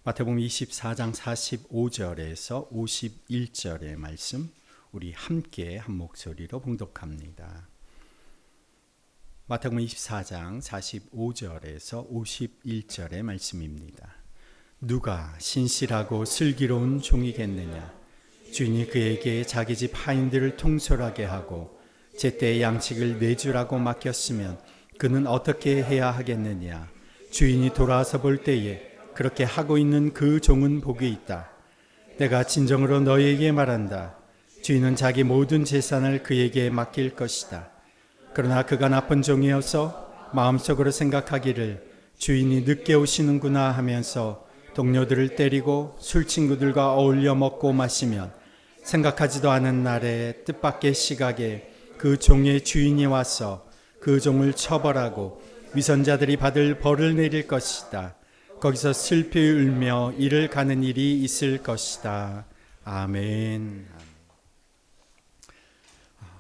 마태복음 24장 45절에서 51절의 말씀 우리 함께 한 목소리로 봉독합니다. 마태복음 24장 45절에서 51절의 말씀입니다. 누가 신실하고 슬기로운 종이겠느냐? 주인이 그에게 자기 집 하인들을 통솔하게 하고 제때 양식을 내주라고 맡겼으면 그는 어떻게 해야 하겠느냐? 주인이 돌아와서 볼 때에 그렇게 하고 있는 그 종은 복이 있다. 내가 진정으로 너희에게 말한다. 주인은 자기 모든 재산을 그에게 맡길 것이다. 그러나 그가 나쁜 종이어서 마음속으로 생각하기를 주인이 늦게 오시는구나 하면서 동료들을 때리고 술친구들과 어울려 먹고 마시면 생각하지도 않은 날에 뜻밖의 시각에 그 종의 주인이 와서 그 종을 처벌하고 위선자들이 받을 벌을 내릴 것이다. 거기서 슬피 울며 이를 가는 일이 있을 것이다. 아멘.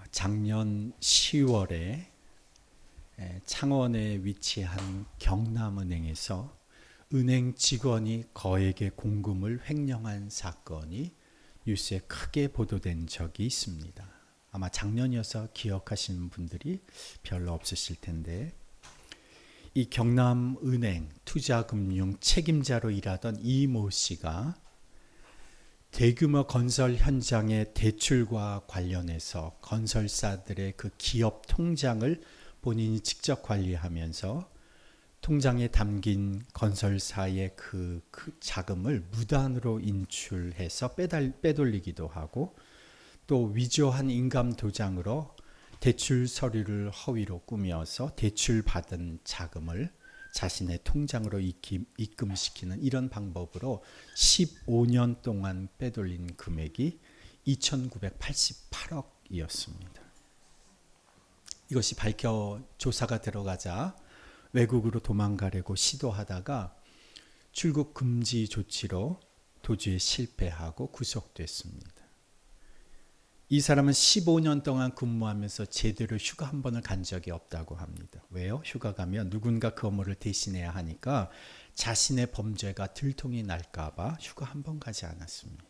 작년 10월에 창원에 위치한 경남은행에서 은행 직원이 거액의 공금을 횡령한 사건이 뉴스에 크게 보도된 적이 있습니다. 아마 작년이어서 기억하시는 분들이 별로 없으실 텐데, 이 경남은행 투자금융 책임자로 일하던 이모 씨가 대규모 건설 현장의 대출과 관련해서 건설사들의 그 기업 통장을 본인이 직접 관리하면서 통장에 담긴 건설사의 그 자금을 무단으로 인출해서 빼돌리기도 하고, 또 위조한 인감 도장으로 대출 서류를 허위로 꾸며서 대출받은 자금을 자신의 통장으로 입금시키는 이런 방법으로 15년 동안 빼돌린 금액이 2,988억이었습니다. 이것이 밝혀 조사가 들어가자 외국으로 도망가려고 시도하다가 출국 금지 조치로 도주에 실패하고 구속됐습니다. 이 사람은 15년 동안 근무하면서 제대로 휴가 한 번을 간 적이 없다고 합니다. 왜요? 휴가 가면 누군가 그 업무를 대신해야 하니까 자신의 범죄가 들통이 날까 봐 휴가 한 번 가지 않았습니다.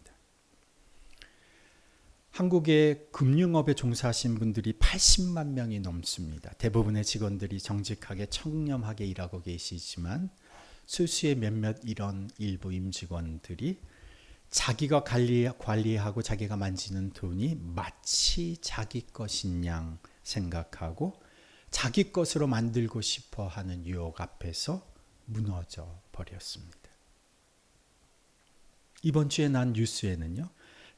한국의 금융업에 종사하신 분들이 80만 명이 넘습니다. 대부분의 직원들이 정직하게 청렴하게 일하고 계시지만 소수의 몇몇 이런 일부 임직원들이 자기가 관리하고 자기가 만지는 돈이 마치 자기 것인 양 생각하고 자기 것으로 만들고 싶어 하는 유혹 앞에서 무너져 버렸습니다. 이번 주에 난 뉴스에는요,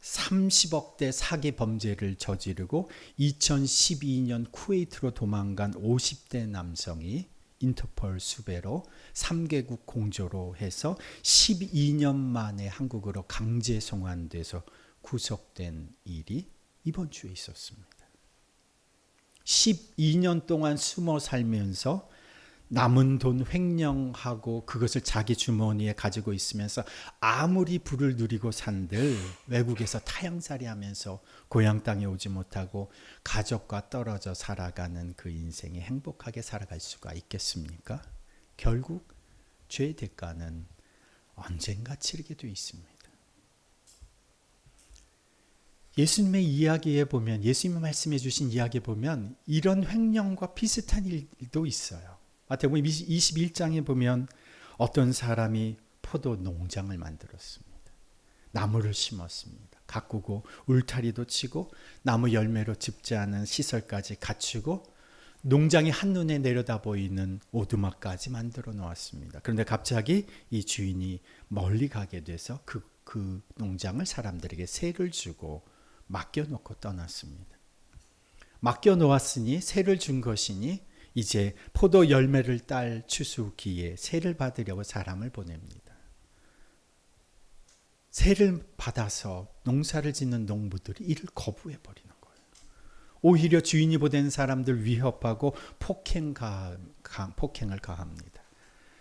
30억대 사기 범죄를 저지르고 2012년 쿠웨이트로 도망간 50대 남성이 인터폴 수배로 3개국 공조로 해서 12년 만에 한국으로 강제 송환돼서 구속된 일이 이번 주에 있었습니다. 12년 동안 숨어 살면서 남은 돈 횡령하고 그것을 자기 주머니에 가지고 있으면서 아무리 부를 누리고 산들 외국에서 타향살이 하면서 고향 땅에 오지 못하고 가족과 떨어져 살아가는 그 인생이 행복하게 살아갈 수가 있겠습니까? 결국 죄의 대가는 언젠가 치르게 돼 있습니다. 예수님의 이야기에 보면, 예수님이 말씀해 주신 이야기에 보면 이런 횡령과 비슷한 일도 있어요. 마태복음 21장에 보면 어떤 사람이 포도 농장을 만들었습니다. 나무를 심었습니다. 가꾸고 울타리도 치고 나무 열매로 짚지 않은 시설까지 갖추고 농장이 한눈에 내려다 보이는 오두막까지 만들어 놓았습니다. 그런데 갑자기 이 주인이 멀리 가게 돼서 그 농장을 사람들에게 세를 주고 맡겨놓고 떠났습니다. 맡겨놓았으니 세를 준 것이니 이제 포도 열매를 딸 추수기에 세를 받으려고 사람을 보냅니다. 세를 받아서 농사를 짓는 농부들이 이를 거부해 버리는 거예요. 오히려 주인이 보낸 사람들 위협하고 폭행을 가합니다.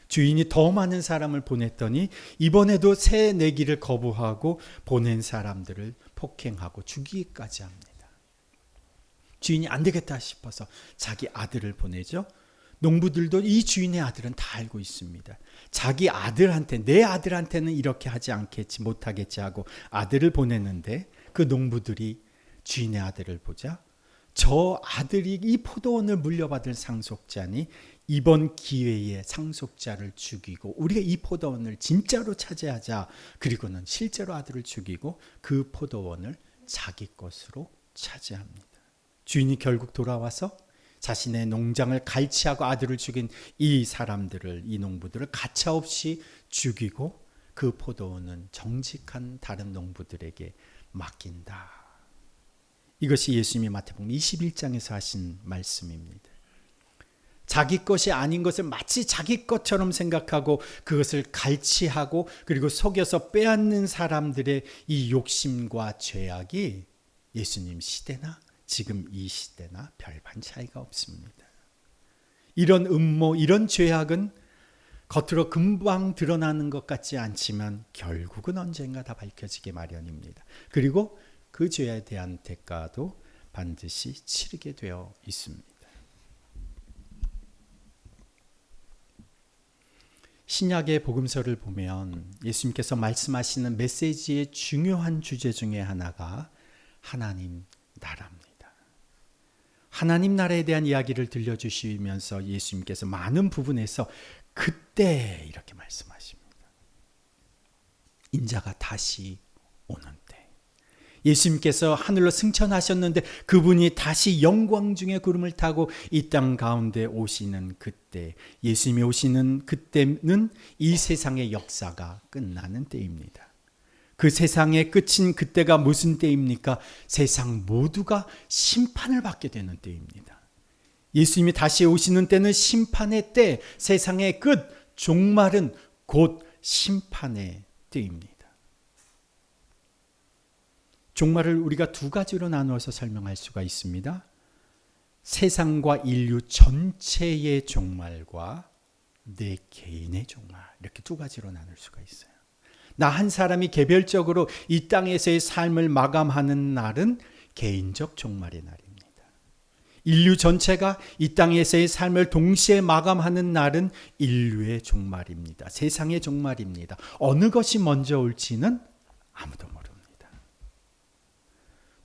주인이 더 많은 사람을 보냈더니 이번에도 세 내기를 거부하고 보낸 사람들을 폭행하고 죽이기까지 합니다. 주인이 안 되겠다 싶어서 자기 아들을 보내죠. 농부들도 이 주인의 아들은 다 알고 있습니다. 자기 아들한테, 내 아들한테는 이렇게 하지 않겠지, 못하겠지 하고 아들을 보냈는데 그 농부들이 주인의 아들을 보자 저 아들이 이 포도원을 물려받을 상속자니 이번 기회에 상속자를 죽이고 우리가 이 포도원을 진짜로 차지하자. 그리고는 실제로 아들을 죽이고 그 포도원을 자기 것으로 차지합니다. 주인이 결국 돌아와서 자신의 농장을 갈취하고 아들을 죽인 이 사람들을, 이 농부들을 가차없이 죽이고 그 포도원은 정직한 다른 농부들에게 맡긴다. 이것이 예수님이 마태복음 21장에서 하신 말씀입니다. 자기 것이 아닌 것을 마치 자기 것처럼 생각하고 그것을 갈취하고 그리고 속여서 빼앗는 사람들의 이 욕심과 죄악이 예수님 시대나 지금 이 시대나 별반 차이가 없습니다. 이런 음모, 이런 죄악은 겉으로 금방 드러나는 것 같지 않지만 결국은 언젠가 다 밝혀지게 마련입니다. 그리고 그 죄에 대한 대가도 반드시 치르게 되어 있습니다. 신약의 복음서를 보면 예수님께서 말씀하시는 메시지의 중요한 주제 중에 하나가 하나님 나라입니다. 하나님 나라에 대한 이야기를 들려주시면서 예수님께서 많은 부분에서 그때 이렇게 말씀하십니다. 인자가 다시 오는 때. 예수님께서 하늘로 승천하셨는데 그분이 다시 영광 중에 구름을 타고 이 땅 가운데 오시는 그때, 예수님이 오시는 그때는 이 세상의 역사가 끝나는 때입니다. 그 세상의 끝인 그때가 무슨 때입니까? 세상 모두가 심판을 받게 되는 때입니다. 예수님이 다시 오시는 때는 심판의 때, 세상의 끝, 종말은 곧 심판의 때입니다. 종말을 우리가 두 가지로 나누어서 설명할 수가 있습니다. 세상과 인류 전체의 종말과 내 개인의 종말, 이렇게 두 가지로 나눌 수가 있어요. 나 한 사람이 개별적으로 이 땅에서의 삶을 마감하는 날은 개인적 종말의 날입니다. 인류 전체가 이 땅에서의 삶을 동시에 마감하는 날은 인류의 종말입니다. 세상의 종말입니다. 어느 것이 먼저 올지는 아무도 모릅니다.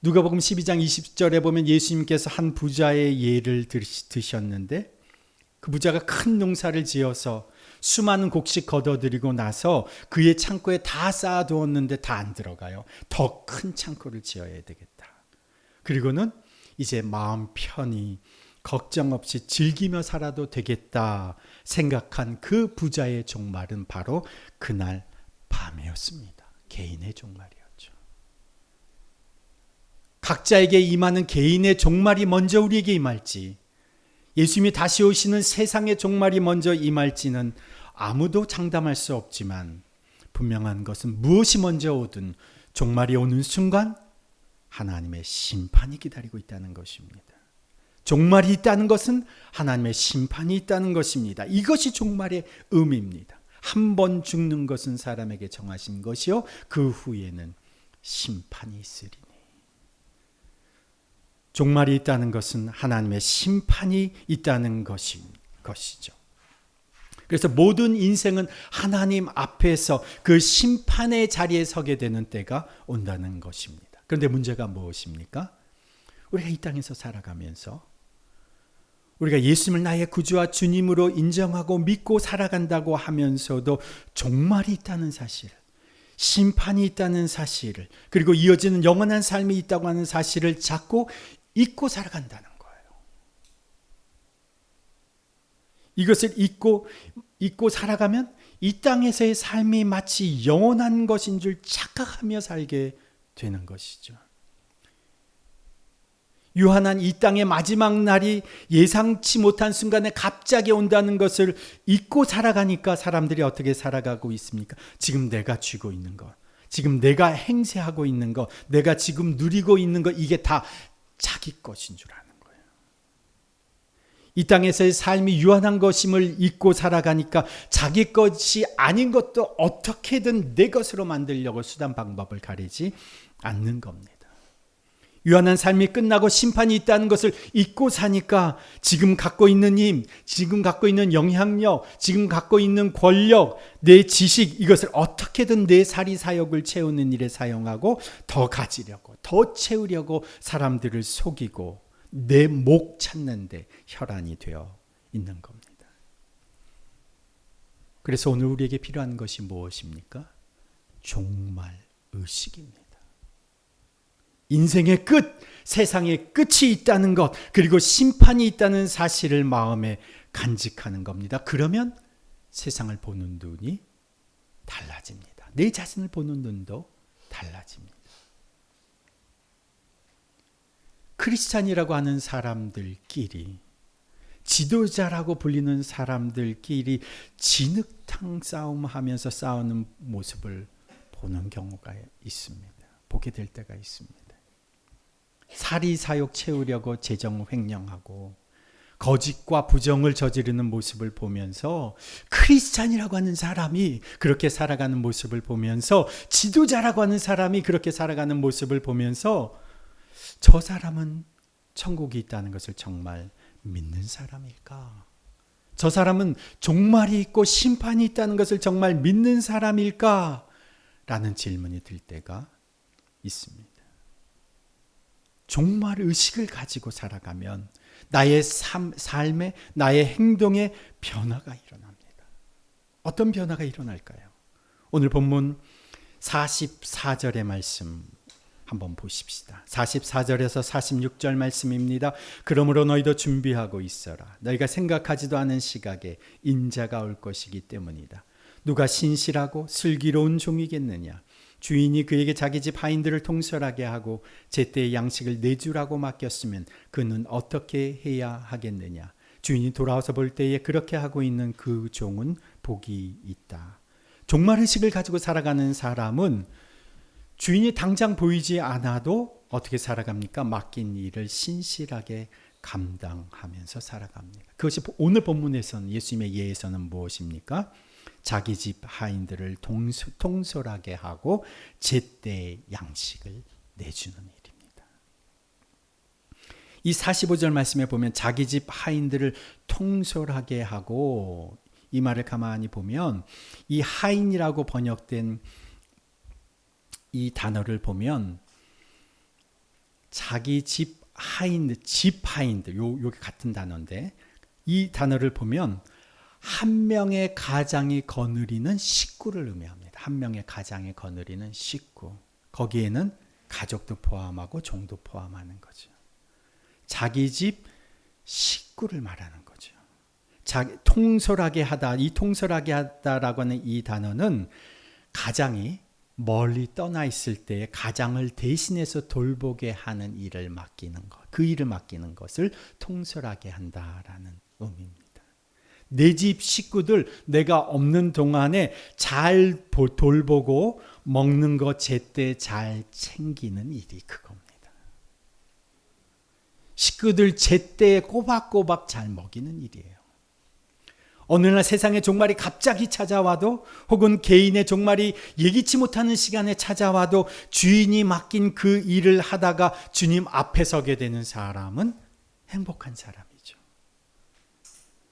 누가복음 12장 20절에 보면 예수님께서 한 부자의 예를 드셨는데 그 부자가 큰 농사를 지어서 수많은 곡식 거둬들이고 나서 그의 창고에 다 쌓아두었는데 다 안 들어가요. 더 큰 창고를 지어야 되겠다. 그리고는 이제 마음 편히 걱정 없이 즐기며 살아도 되겠다 생각한 그 부자의 종말은 바로 그날 밤이었습니다. 개인의 종말이었죠. 각자에게 임하는 개인의 종말이 먼저 우리에게 임할지, 예수님이 다시 오시는 세상의 종말이 먼저 임할지는 아무도 장담할 수 없지만 분명한 것은 무엇이 먼저 오든 종말이 오는 순간 하나님의 심판이 기다리고 있다는 것입니다. 종말이 있다는 것은 하나님의 심판이 있다는 것입니다. 이것이 종말의 의미입니다. 한 번 죽는 것은 사람에게 정하신 것이요 그 후에는 심판이 있으리니. 종말이 있다는 것은 하나님의 심판이 있다는 것이죠. 그래서 모든 인생은 하나님 앞에서 그 심판의 자리에 서게 되는 때가 온다는 것입니다. 그런데 문제가 무엇입니까? 우리가 이 땅에서 살아가면서 우리가 예수님을 나의 구주와 주님으로 인정하고 믿고 살아간다고 하면서도 종말이 있다는 사실, 심판이 있다는 사실을, 그리고 이어지는 영원한 삶이 있다고 하는 사실을 자꾸 잊고 살아간다는 거예요. 이것을 잊고 살아가면 이 땅에서의 삶이 마치 영원한 것인 줄 착각하며 살게 되는 것이죠. 유한한 이 땅의 마지막 날이 예상치 못한 순간에 갑자기 온다는 것을 잊고 살아가니까 사람들이 어떻게 살아가고 있습니까? 지금 내가 쥐고 있는 것, 지금 내가 행세하고 있는 것, 내가 지금 누리고 있는 것, 이게 다 자기 것인 줄 아는 거예요. 이 땅에서의 삶이 유한한 것임을 잊고 살아가니까 자기 것이 아닌 것도 어떻게든 내 것으로 만들려고 수단 방법을 가리지 않는 겁니다. 유한한 삶이 끝나고 심판이 있다는 것을 잊고 사니까 지금 갖고 있는 힘, 지금 갖고 있는 영향력, 지금 갖고 있는 권력, 내 지식, 이것을 어떻게든 내 사리사욕을 채우는 일에 사용하고 더 가지려고, 더 채우려고 사람들을 속이고 내 목 찾는데 혈안이 되어 있는 겁니다. 그래서 오늘 우리에게 필요한 것이 무엇입니까? 종말 의식입니다. 인생의 끝, 세상의 끝이 있다는 것, 그리고 심판이 있다는 사실을 마음에 간직하는 겁니다. 그러면 세상을 보는 눈이 달라집니다. 내 자신을 보는 눈도 달라집니다. 크리스찬이라고 하는 사람들끼리, 지도자라고 불리는 사람들끼리 진흙탕 싸움하면서 싸우는 모습을 보는 경우가 있습니다. 보게 될 때가 있습니다. 사리사욕 채우려고 재정 횡령하고 거짓과 부정을 저지르는 모습을 보면서 크리스찬이라고 하는 사람이 그렇게 살아가는 모습을 보면서 지도자라고 하는 사람이 그렇게 살아가는 모습을 보면서 저 사람은 천국이 있다는 것을 정말 믿는 사람일까? 저 사람은 종말이 있고 심판이 있다는 것을 정말 믿는 사람일까? 라는 질문이 들 때가 있습니다. 종말 의식을 가지고 살아가면 나의 삶에, 나의 행동에 변화가 일어납니다. 어떤 변화가 일어날까요? 오늘 본문 44절의 말씀 한번 보십시다. 44절에서 46절 말씀입니다. 그러므로 너희도 준비하고 있어라. 너희가 생각하지도 않은 시각에 인자가 올 것이기 때문이다. 누가 신실하고 슬기로운 종이겠느냐? 주인이 그에게 자기 집 하인들을 통솔하게 하고 제때의 양식을 내주라고 맡겼으면 그는 어떻게 해야 하겠느냐? 주인이 돌아와서 볼 때에 그렇게 하고 있는 그 종은 복이 있다. 종말의식을 가지고 살아가는 사람은 주인이 당장 보이지 않아도 어떻게 살아갑니까? 맡긴 일을 신실하게 감당하면서 살아갑니다. 그것이 오늘 본문에서는, 예수님의 예에서는 무엇입니까? 자기 집 하인들을 통솔하게 하고 제때 양식을 내주는 일입니다. 이 45절 말씀에 보면 자기 집 하인들을 통솔하게 하고, 이 말을 가만히 보면 이 하인이라고 번역된 이 단어를 보면 자기 집 하인들, 요게 같은 단어인데 이 단어를 보면 한 명의 가장이 거느리는 식구를 의미합니다. 한 명의 가장이 거느리는 식구. 거기에는 가족도 포함하고 종도 포함하는 거죠. 자기 집 식구를 말하는 거죠. 통솔하게 하다, 이 통솔하게 하다라고 하는 이 단어는 가장이 멀리 떠나 있을 때 가장을 대신해서 돌보게 하는 일을 맡기는 것, 그 일을 맡기는 것을 통솔하게 한다라는 의미입니다. 내 집 식구들 내가 없는 동안에 잘 돌보고 먹는 거 제때 잘 챙기는 일이 그겁니다. 식구들 제때 꼬박꼬박 잘 먹이는 일이에요. 어느 날 세상의 종말이 갑자기 찾아와도, 혹은 개인의 종말이 예기치 못하는 시간에 찾아와도 주인이 맡긴 그 일을 하다가 주님 앞에 서게 되는 사람은 행복한 사람이죠.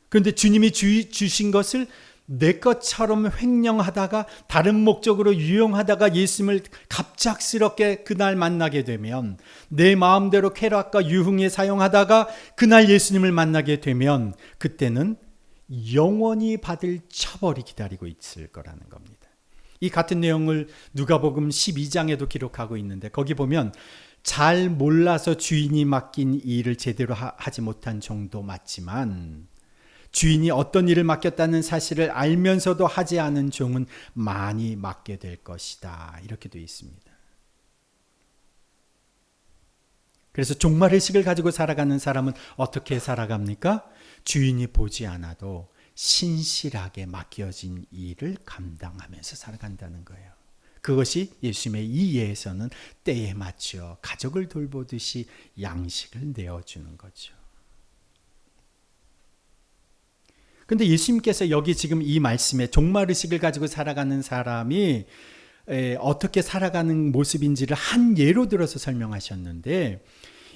그런데 주님이 주신 것을 내 것처럼 횡령하다가 다른 목적으로 유용하다가 예수님을 갑작스럽게 그날 만나게 되면, 내 마음대로 쾌락과 유흥에 사용하다가 그날 예수님을 만나게 되면 그때는 영원히 받을 처벌이 기다리고 있을 거라는 겁니다. 이 같은 내용을 누가복음 12장에도 기록하고 있는데, 거기 보면 잘 몰라서 주인이 맡긴 일을 제대로 하지 못한 종도 맞지만 주인이 어떤 일을 맡겼다는 사실을 알면서도 하지 않은 종은 많이 맡게 될 것이다, 이렇게 되어 있습니다. 그래서 종말의식을 가지고 살아가는 사람은 어떻게 살아갑니까? 주인이 보지 않아도 신실하게 맡겨진 일을 감당하면서 살아간다는 거예요. 그것이 예수님의 이 예에서는 때에 맞춰 가족을 돌보듯이 양식을 내어주는 거죠. 그런데 예수님께서 여기 지금 이 말씀에 종말의식을 가지고 살아가는 사람이 어떻게 살아가는 모습인지를 한 예로 들어서 설명하셨는데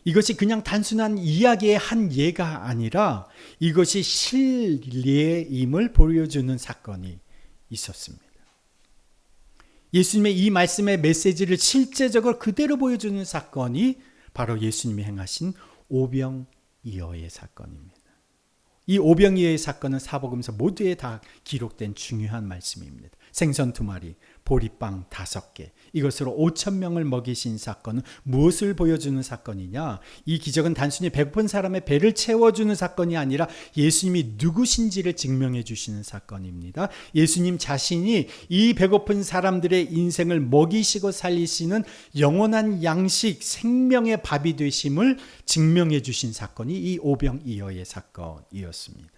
이것이 그냥 단순한 이야기의 한 예가 아니라 이것이 실례임을 보여주는 사건이 있었습니다. 예수님의 이 말씀의 메시지를 실제적으로 그대로 보여주는 사건이 바로 예수님이 행하신 오병이어의 사건입니다. 이 오병이어의 사건은 사복음서 모두에 다 기록된 중요한 말씀입니다. 생선 2마리, 보리빵 5개, 이것으로 5,000명을 먹이신 사건은 무엇을 보여주는 사건이냐? 이 기적은 단순히 배고픈 사람의 배를 채워주는 사건이 아니라 예수님이 누구신지를 증명해 주시는 사건입니다. 예수님 자신이 이 배고픈 사람들의 인생을 먹이시고 살리시는 영원한 양식, 생명의 밥이 되심을 증명해 주신 사건이 이 오병이어의 사건이었습니다.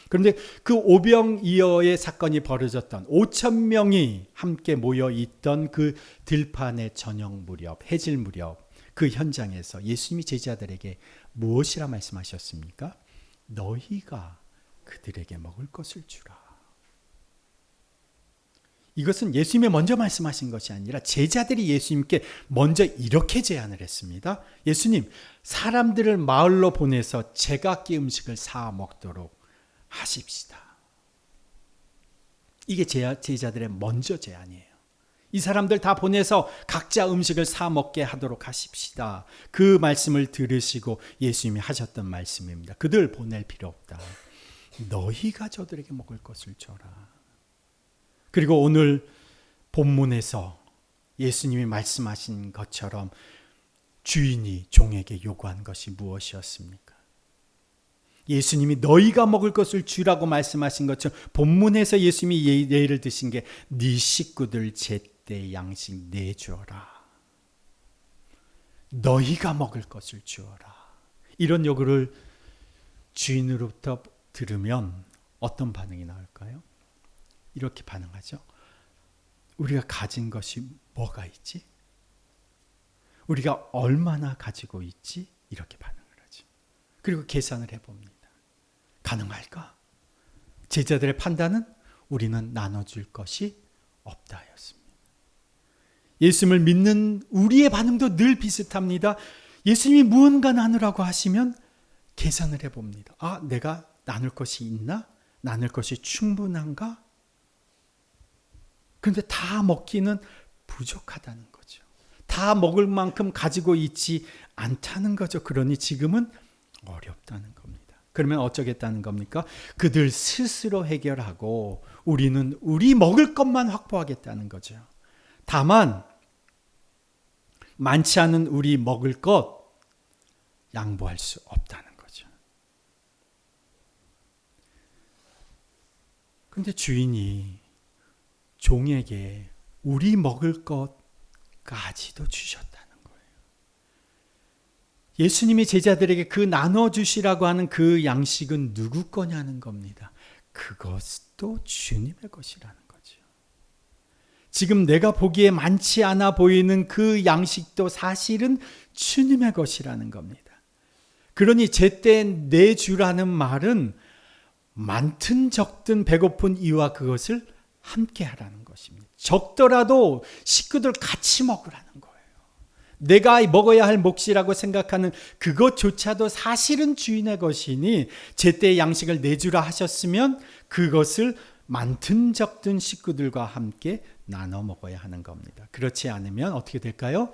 그런데 그 오병이어의 사건이 벌어졌던 5,000명이 함께 모여 있던 그 들판의 저녁 무렵, 해질 무렵 그 현장에서 예수님이 제자들에게 무엇이라 말씀하셨습니까? 너희가 그들에게 먹을 것을 주라. 이것은 예수님이 먼저 말씀하신 것이 아니라 제자들이 예수님께 먼저 이렇게 제안을 했습니다. 예수님, 사람들을 마을로 보내서 제각기 음식을 사 먹도록 하십시다. 이게 제자들의 먼저 제안이에요. 이 사람들 다 보내서 각자 음식을 사 먹게 하도록 하십시다. 그 말씀을 들으시고 예수님이 하셨던 말씀입니다. 그들 보낼 필요 없다. 너희가 저들에게 먹을 것을 줘라. 그리고 오늘 본문에서 예수님이 말씀하신 것처럼 주인이 종에게 요구한 것이 무엇이었습니까? 예수님이 너희가 먹을 것을 주라고 말씀하신 것처럼 본문에서 예수님이 예를 드신 게 네 식구들 제때 양식 내주어라. 너희가 먹을 것을 주어라. 이런 요구를 주인으로부터 들으면 어떤 반응이 나올까요? 이렇게 반응하죠. 우리가 가진 것이 뭐가 있지? 우리가 얼마나 가지고 있지? 이렇게 반응을 하죠. 그리고 계산을 해봅니다. 가능할까? 제자들의 판단은 우리는 나눠줄 것이 없다였습니다. 예수님을 믿는 우리의 반응도 늘 비슷합니다. 예수님이 무언가 나누라고 하시면 계산을 해봅니다. 아, 내가 나눌 것이 있나? 나눌 것이 충분한가? 그런데 다 먹기는 부족하다는 거죠. 다 먹을 만큼 가지고 있지 않다는 거죠. 그러니 지금은 어렵다는 겁니다. 그러면 어쩌겠다는 겁니까? 그들 스스로 해결하고 우리는 우리 먹을 것만 확보하겠다는 거죠. 다만 많지 않은 우리 먹을 것 양보할 수 없다는 거죠. 그런데 주인이 종에게 우리 먹을 것까지도 주셨다는 거예요. 예수님이 제자들에게 그 나눠주시라고 하는 그 양식은 누구 거냐는 겁니다. 그것도 주님의 것이라는 거죠. 지금 내가 보기에 많지 않아 보이는 그 양식도 사실은 주님의 것이라는 겁니다. 그러니 제때 내주라는 말은 많든 적든 배고픈 이와 그것을 함께 하라는 것입니다. 적더라도 식구들 같이 먹으라는 거예요. 내가 먹어야 할 몫이라고 생각하는 그것조차도 사실은 주인의 것이니 제때 양식을 내주라 하셨으면 그것을 많든 적든 식구들과 함께 나눠 먹어야 하는 겁니다. 그렇지 않으면 어떻게 될까요?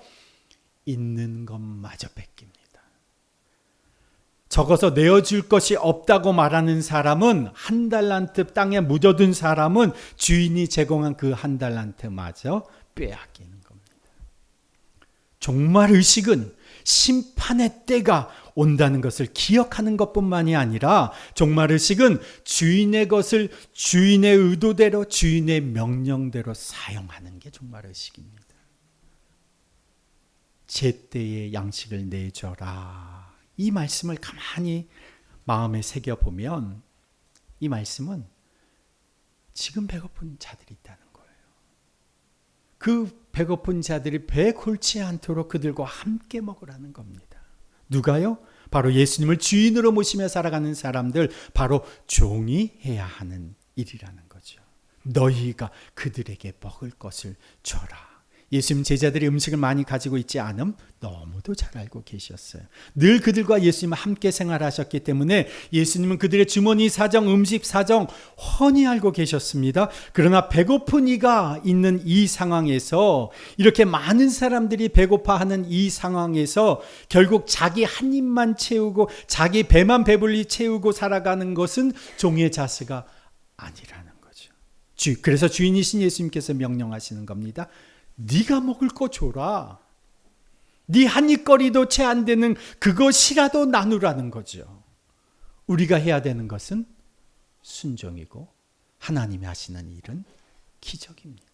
있는 것마저 뺏깁니다. 적어서 내어줄 것이 없다고 말하는 사람은 한 달란트 땅에 묻어둔 사람은 주인이 제공한 그 한 달란트마저 빼앗기는 겁니다. 종말 의식은 심판의 때가 온다는 것을 기억하는 것뿐만이 아니라 종말 의식은 주인의 것을 주인의 의도대로 주인의 명령대로 사용하는 게 종말 의식입니다. 제때에 양식을 내줘라. 이 말씀을 가만히 마음에 새겨보면 이 말씀은 지금 배고픈 자들이 있다는 거예요. 그 배고픈 자들이 배 골치 않도록 그들과 함께 먹으라는 겁니다. 누가요? 바로 예수님을 주인으로 모시며 살아가는 사람들, 바로 종이 해야 하는 일이라는 거죠. 너희가 그들에게 먹을 것을 줘라. 예수님 제자들이 음식을 많이 가지고 있지 않음 너무도 잘 알고 계셨어요. 늘 그들과 예수님은 함께 생활하셨기 때문에 예수님은 그들의 주머니 사정, 음식 사정 훤히 알고 계셨습니다. 그러나 배고픈 이가 있는 이 상황에서, 이렇게 많은 사람들이 배고파하는 이 상황에서 결국 자기 한 입만 채우고 자기 배만 배불리 채우고 살아가는 것은 종의 자세가 아니라는 거죠. 그래서 주인이신 예수님께서 명령하시는 겁니다. 네가 먹을 거 줘라. 네 한 입거리도 채 안 되는 그것이라도 나누라는 거죠. 우리가 해야 되는 것은 순종이고 하나님이 하시는 일은 기적입니다.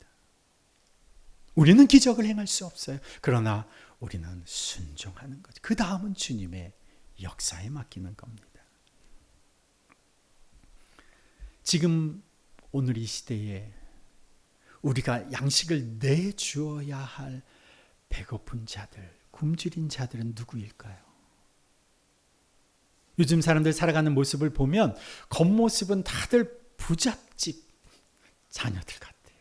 우리는 기적을 행할 수 없어요. 그러나 우리는 순종하는 거죠. 그 다음은 주님의 역사에 맡기는 겁니다. 지금 오늘 이 시대에 우리가 양식을 내주어야 할 배고픈 자들, 굶주린 자들은 누구일까요? 요즘 사람들 살아가는 모습을 보면 겉모습은 다들 부잣집 자녀들 같아요.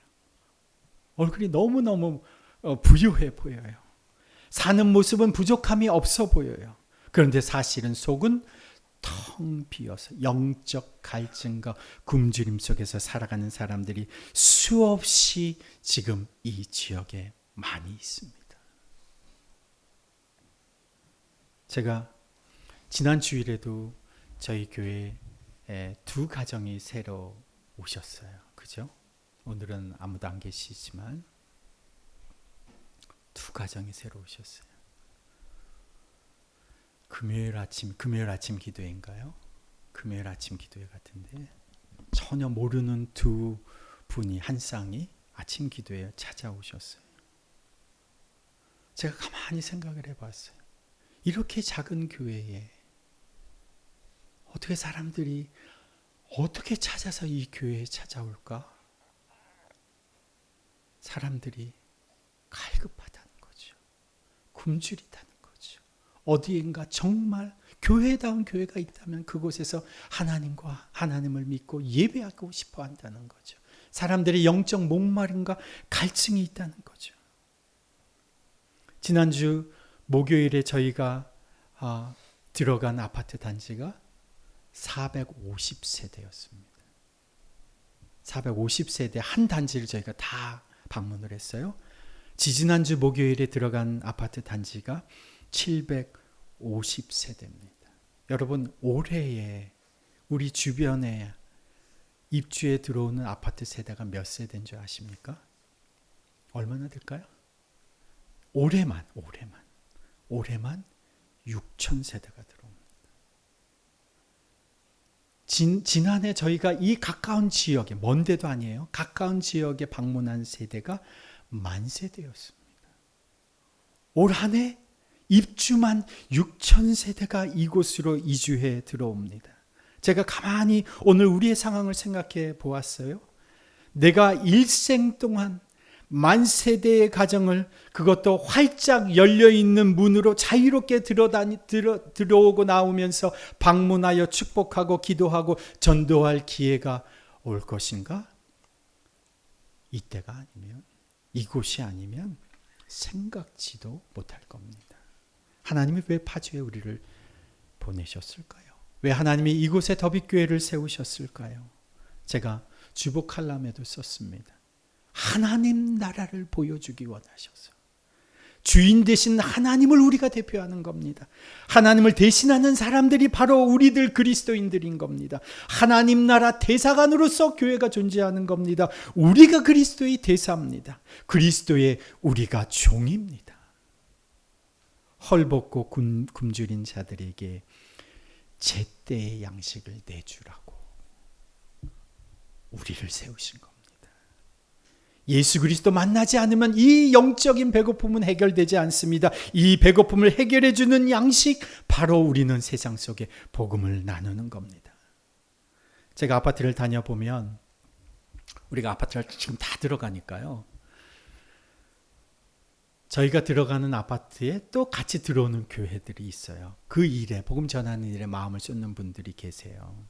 얼굴이 너무너무 부유해 보여요. 사는 모습은 부족함이 없어 보여요. 그런데 사실은 속은 텅 비어서 영적 갈증과 굶주림 속에서 살아가는 사람들이 수없이 지금 이 지역에 많이 있습니다. 제가 지난 주일에도 저희 교회에 두 가정이 새로 오셨어요. 그죠? 오늘은 아무도 안 계시지만 두 가정이 새로 오셨어요. 금요일 아침 기도회인가요? 금요일 아침 기도회 같은데 전혀 모르는 두 분이, 한 쌍이 아침 기도회에 찾아오셨어요. 제가 가만히 생각을 해봤어요. 이렇게 작은 교회에 어떻게 사람들이 어떻게 찾아서 이 교회에 찾아올까? 사람들이 갈급하다는 거죠. 굶주리다는 거죠. 어디엔가 정말 교회다운 교회가 있다면 그곳에서 하나님을 믿고 예배하고 싶어 한다는 거죠. 사람들의 영적 목마름과 갈증이 있다는 거죠. 지난주 목요일에 저희가 들어간 아파트 단지가 450세대였습니다. 450세대 한 단지를 저희가 다 방문을 했어요. 지지난주 목요일에 들어간 아파트 단지가 750세대입니다. 여러분, 올해에 우리 주변에 입주에 들어오는 아파트 세대가 몇 세대인 줄 아십니까? 얼마나 될까요? 올해만 6,000세대가 들어옵니다. 지난해 저희가 이 가까운 지역에, 먼 데도 아니에요. 가까운 지역에 방문한 세대가 10,000세대였습니다. 올 한 해 입주만 6,000세대가 이곳으로 이주해 들어옵니다. 제가 가만히 오늘 우리의 상황을 생각해 보았어요. 내가 일생 동안 10,000세대의 가정을, 그것도 활짝 열려있는 문으로 자유롭게 들어오고 나오면서 방문하여 축복하고 기도하고 전도할 기회가 올 것인가? 이때가 아니면, 이곳이 아니면 생각지도 못할 겁니다. 하나님이 왜 파주에 우리를 보내셨을까요? 왜 하나님이 이곳에 더빛교회를 세우셨을까요? 제가 주보 칼럼에도 썼습니다. 하나님 나라를 보여주기 원하셔서. 주인 되신 하나님을 우리가 대표하는 겁니다. 하나님을 대신하는 사람들이 바로 우리들 그리스도인들인 겁니다. 하나님 나라 대사관으로서 교회가 존재하는 겁니다. 우리가 그리스도의 대사입니다. 그리스도의 우리가 종입니다. 헐벗고 굶주린 자들에게 제때의 양식을 내주라고 우리를 세우신 겁니다. 예수 그리스도 만나지 않으면 이 영적인 배고픔은 해결되지 않습니다. 이 배고픔을 해결해 주는 양식, 바로 우리는 세상 속에 복음을 나누는 겁니다. 제가 아파트를 다녀보면, 우리가 아파트를 지금 다 들어가니까요, 저희가 들어가는 아파트에 또 같이 들어오는 교회들이 있어요. 그 일에, 복음 전하는 일에 마음을 쏟는 분들이 계세요.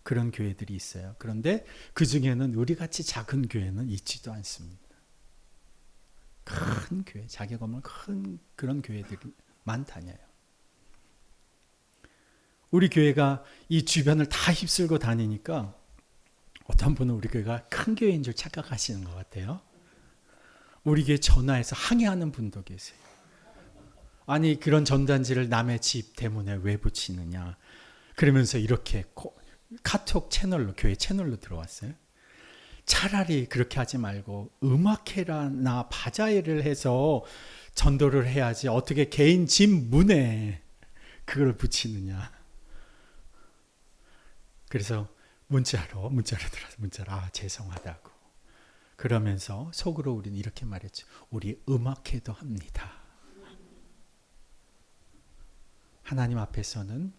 그런 교회들이 있어요. 그런데 그 중에는 우리같이 작은 교회는 있지도 않습니다. 큰 교회, 자기 건물 큰 그런 교회들만 다녀요. 우리 교회가 이 주변을 다 휩쓸고 다니니까 어떤 분은 우리 교회가 큰 교회인 줄 착각하시는 것 같아요. 우리 교회 전화해서 항의하는 분도 계세요. 아니 그런 전단지를 남의 집 대문에 왜 붙이느냐. 그러면서 이렇게 카톡 채널로, 교회 채널로 들어왔어요. 차라리 그렇게 하지 말고 음악회나 바자회를 해서 전도를 해야지 어떻게 개인 집 문에 그걸 붙이느냐. 그래서 문자로 들어서 죄송하다고. 그러면서 속으로 우리는 이렇게 말했죠. 우리 음악회도 합니다. 하나님 앞에서는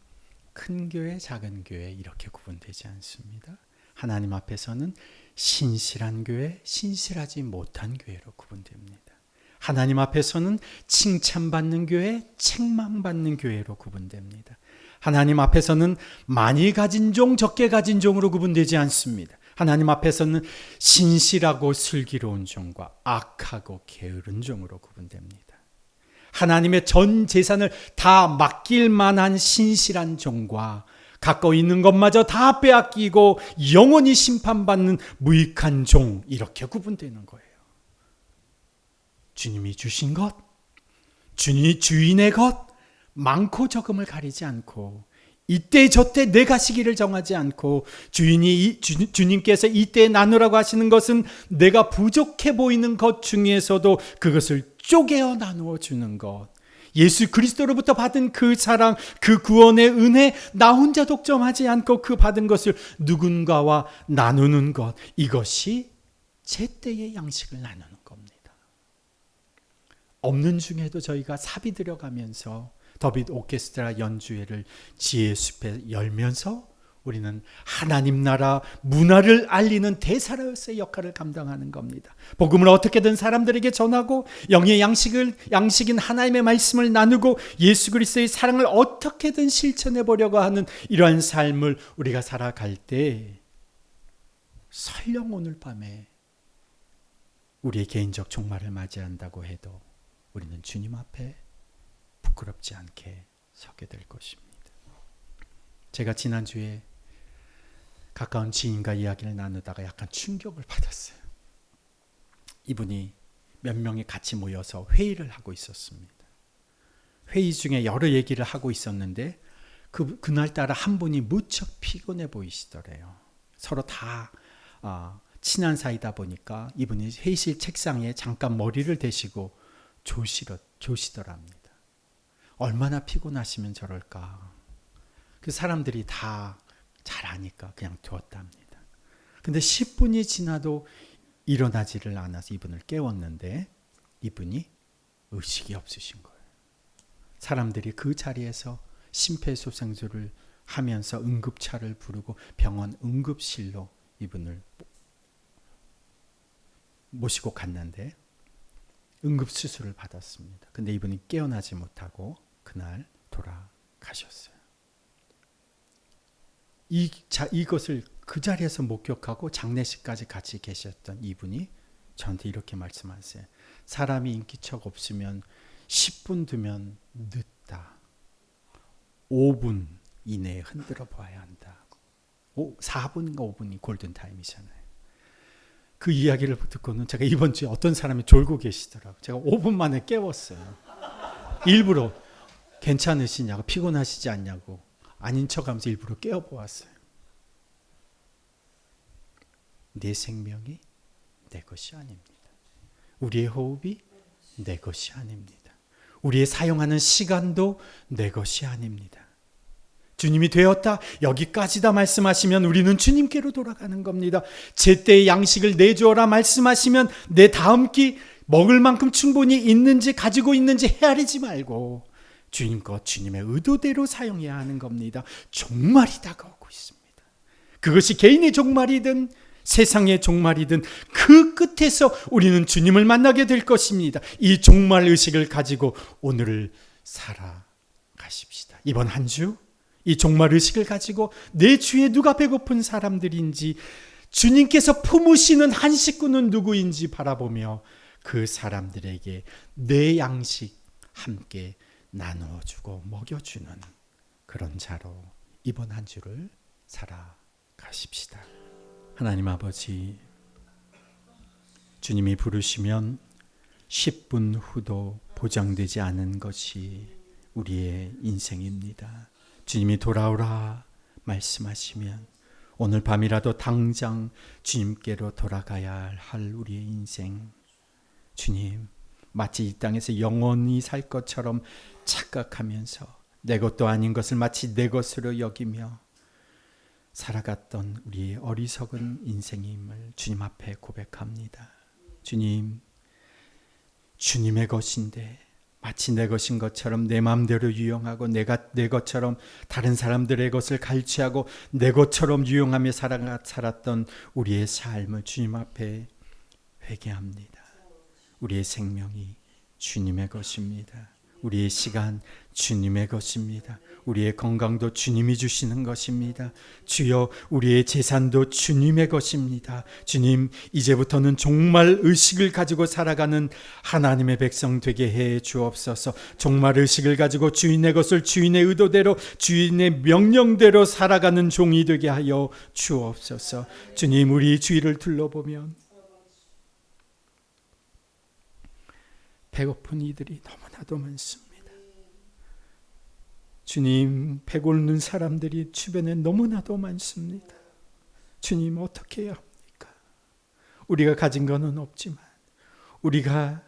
큰 교회, 작은 교회 이렇게 구분되지 않습니다. 하나님 앞에서는 신실한 교회, 신실하지 못한 교회로 구분됩니다. 하나님 앞에서는 칭찬받는 교회, 책망받는 교회로 구분됩니다. 하나님 앞에서는 많이 가진 종, 적게 가진 종으로 구분되지 않습니다. 하나님 앞에서는 신실하고 슬기로운 종과 악하고 게으른 종으로 구분됩니다. 하나님의 전 재산을 다 맡길 만한 신실한 종과 가까이 있는 것마저 다 빼앗기고 영원히 심판받는 무익한 종, 이렇게 구분되는 거예요. 주님이 주신 것, 주인의 것, 많고 적음을 가리지 않고 이때 저때 내 가시기를 정하지 않고 주님께서 이때 나누라고 하시는 것은 내가 부족해 보이는 것 중에서도 그것을 쪼개어 나누어 주는 것, 예수 그리스도로부터 받은 그 사랑, 그 구원의 은혜, 나 혼자 독점하지 않고 그 받은 것을 누군가와 나누는 것, 이것이 제때의 양식을 나누는 겁니다. 없는 중에도 저희가 사비 들여가면서 더빗 오케스트라 연주회를 지혜의 숲에 열면서 우리는 하나님 나라 문화를 알리는 대사로서의 역할을 감당하는 겁니다. 복음을 어떻게든 사람들에게 전하고 영의 양식인 하나님의 말씀을 나누고 예수 그리스도의 사랑을 어떻게든 실천해 보려고 하는 이러한 삶을 우리가 살아갈 때 설령 오늘 밤에 우리의 개인적 종말을 맞이한다고 해도 우리는 주님 앞에 부끄럽지 않게 서게 될 것입니다. 제가 지난주에 가까운 지인과 이야기를 나누다가 약간 충격을 받았어요. 이분이 몇 명이 같이 모여서 회의를 하고 있었습니다. 회의 중에 여러 얘기를 하고 있었는데 그날따라 한 분이 무척 피곤해 보이시더래요. 서로 다 친한 사이다 보니까 이분이 회의실 책상에 잠깐 머리를 대시고 조시더랍니다. 얼마나 피곤하시면 저럴까. 그 사람들이 다 잘 아니까 그냥 두었답니다. 근데 10분이 지나도 일어나지를 않아서 이분을 깨웠는데 이분이 의식이 없으신 거예요. 사람들이 그 자리에서 심폐소생술을 하면서 응급차를 부르고 병원 응급실로 이분을 모시고 갔는데 응급수술을 받았습니다. 근데 이분이 깨어나지 못하고 그날 돌아가셨어요. 이것을 그 자리에서 목격하고 장례식까지 같이 계셨던 이분이 저한테 이렇게 말씀하세요. 사람이 인기척 없으면 10분 두면 늦다. 5분 이내에 흔들어 봐야 한다. 4분인가 5분이 골든타임이잖아요. 그 이야기를 듣고는 제가 이번 주에 어떤 사람이 졸고 계시더라고요. 제가 5분 만에 깨웠어요. 일부러 괜찮으시냐고, 피곤하시지 않냐고 아닌 척하면서 일부러 깨워보았어요. 내 생명이 내 것이 아닙니다. 우리의 호흡이 내 것이 아닙니다. 우리의 사용하는 시간도 내 것이 아닙니다. 주님이 되었다, 여기까지다 말씀하시면 우리는 주님께로 돌아가는 겁니다. 제때의 양식을 내주어라 말씀하시면 내 다음 끼 먹을 만큼 충분히 있는지 가지고 있는지 헤아리지 말고 주님 것, 주님의 의도대로 사용해야 하는 겁니다. 종말이 다가오고 있습니다. 그것이 개인의 종말이든 세상의 종말이든 그 끝에서 우리는 주님을 만나게 될 것입니다. 이 종말 의식을 가지고 오늘을 살아가십시다. 이번 한 주 이 종말 의식을 가지고 내 주위에 누가 배고픈 사람들인지, 주님께서 품으시는 한 식구는 누구인지 바라보며 그 사람들에게 내 양식 함께 나누어주고 먹여주는 그런 자로 이번 한 주를 살아가십시다. 하나님 아버지, 주님이 부르시면 10분 후도 보장되지 않은 것이 우리의 인생입니다. 주님이 돌아오라 말씀하시면 오늘 밤이라도 당장 주님께로 돌아가야 할 우리의 인생, 주님, 마치 이 땅에서 영원히 살 것처럼 착각하면서 내 것도 아닌 것을 마치 내 것으로 여기며 살아갔던 우리의 어리석은 인생임을 주님 앞에 고백합니다. 주님, 주님의 것인데 마치 내 것인 것처럼 내 마음대로 유용하고 내가 내 것처럼 다른 사람들의 것을 갈취하고 내 것처럼 유용하며 살았던 우리의 삶을 주님 앞에 회개합니다. 우리의 생명이 주님의 것입니다. 우리의 시간 주님의 것입니다. 우리의 건강도 주님이 주시는 것입니다. 주여, 우리의 재산도 주님의 것입니다. 주님, 이제부터는 정말 의식을 가지고 살아가는 하나님의 백성 되게 해 주옵소서. 정말 의식을 가지고 주인의 것을 주인의 의도대로 주인의 명령대로 살아가는 종이 되게 하여 주옵소서. 주님, 우리 주위를 둘러보면 배고픈 이들이 너무나도 많습니다. 주님, 배고픈 사람들이 주변에 너무나도 많습니다. 주님, 어떻게 해야 합니까? 우리가 가진 것은 없지만, 우리가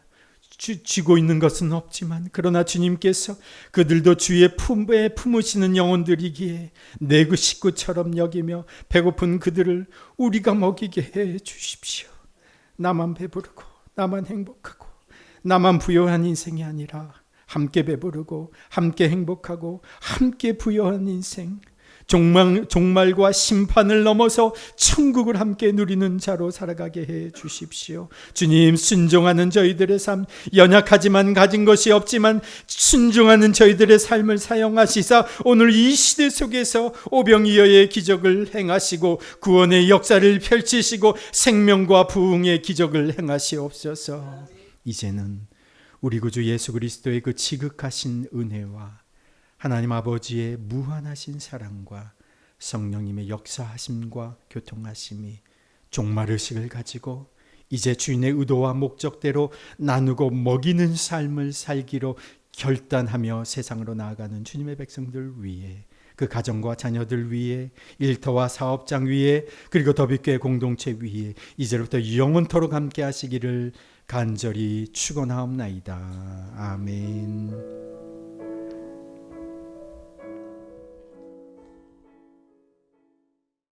쥐고 있는 것은 없지만, 그러나 주님께서 그들도 주의 품에 품으시는 영혼들이기에 내 그 식구처럼 여기며 배고픈 그들을 우리가 먹이게 해 주십시오. 나만 배부르고 나만 행복하고 나만 부유한 인생이 아니라 함께 배부르고 함께 행복하고 함께 부유한 인생, 종말과 심판을 넘어서 천국을 함께 누리는 자로 살아가게 해 주십시오. 주님, 순종하는 저희들의 삶, 연약하지만 가진 것이 없지만 순종하는 저희들의 삶을 사용하시사 오늘 이 시대 속에서 오병이어의 기적을 행하시고 구원의 역사를 펼치시고 생명과 부흥의 기적을 행하시옵소서. 이제는 우리 구주 예수 그리스도의 그 지극하신 은혜와 하나님 아버지의 무한하신 사랑과 성령님의 역사하심과 교통하심이 종말의식을 가지고 이제 주인의 의도와 목적대로 나누고 먹이는 삶을 살기로 결단하며 세상으로 나아가는 주님의 백성들 위해, 그 가정과 자녀들 위해, 일터와 사업장 위에, 그리고 더비교회 공동체 위에 이제부터 영원토록 함께 하시기를 간절히 축원하옵나이다. 아멘.